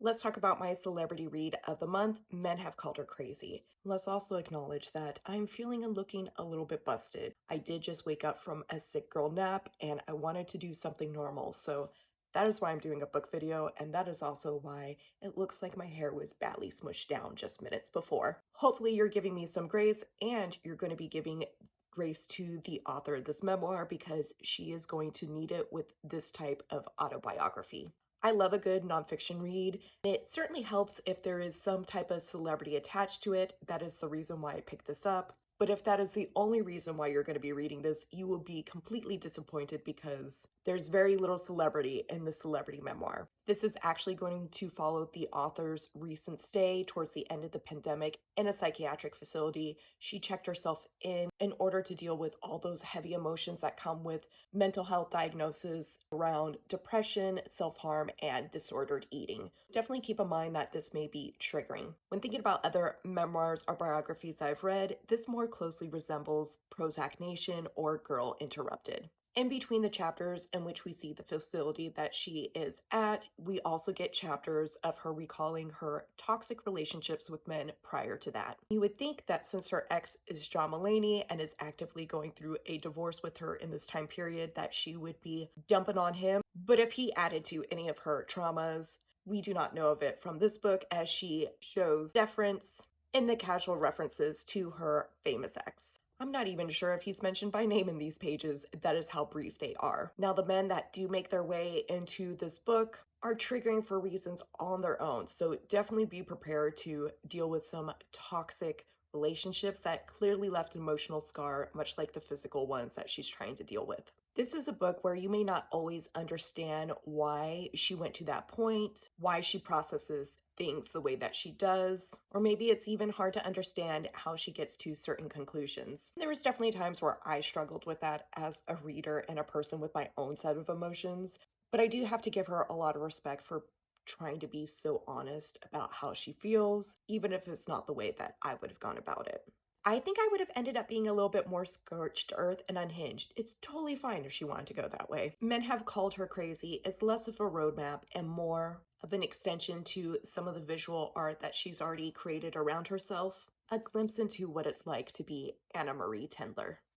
Let's talk about my celebrity read of the month. Men have called her crazy. Let's also acknowledge that I'm feeling and looking a little bit busted. I did just wake up from a sick girl nap and I wanted to do something normal. So that is why I'm doing a book video, and that is also why it looks like my hair was badly smushed down just minutes before. Hopefully you're giving me some grace, and you're going to be giving grace to the author of this memoir because she is going to need it with this type of autobiography. I love a good nonfiction read. It certainly helps if there is some type of celebrity attached to it. That is the reason why I picked this up. But if that is the only reason why you're going to be reading this, you will be completely disappointed because there's very little celebrity in the celebrity memoir. This is actually going to follow the author's recent stay towards the end of the pandemic in a psychiatric facility. She checked herself in order to deal with all those heavy emotions that come with mental health diagnosis around depression, self-harm, and disordered eating. Definitely keep in mind that this may be triggering. When thinking about other memoirs or biographies I've read, this more closely resembles Prozac Nation or Girl Interrupted. In between the chapters in which we see the facility that she is at, we also get chapters of her recalling her toxic relationships with men prior to that. You would think that since her ex is John Mulaney and is actively going through a divorce with her in this time period, that she would be dumping on him. But if he added to any of her traumas, we do not know of it from this book, as she shows deference in the casual references to her famous ex. I'm not even sure if he's mentioned by name in these pages. That is how brief they are. Now, the men that do make their way into this book are triggering for reasons on their own. So definitely be prepared to deal with some toxic relationships that clearly left an emotional scar, much like the physical ones that she's trying to deal with. This is a book where you may not always understand why she went to that point, why she processes things the way that she does, or maybe it's even hard to understand how she gets to certain conclusions. There was definitely times where I struggled with that as a reader and a person with my own set of emotions, but I do have to give her a lot of respect for trying to be so honest about how she feels, even if it's not the way that I would have gone about it. I think I would have ended up being a little bit more scorched earth and unhinged. It's totally fine if she wanted to go that way. Men Have Called Her Crazy is less of a roadmap and more of an extension to some of the visual art that she's already created around herself, a glimpse into what it's like to be Anna Marie Tendler.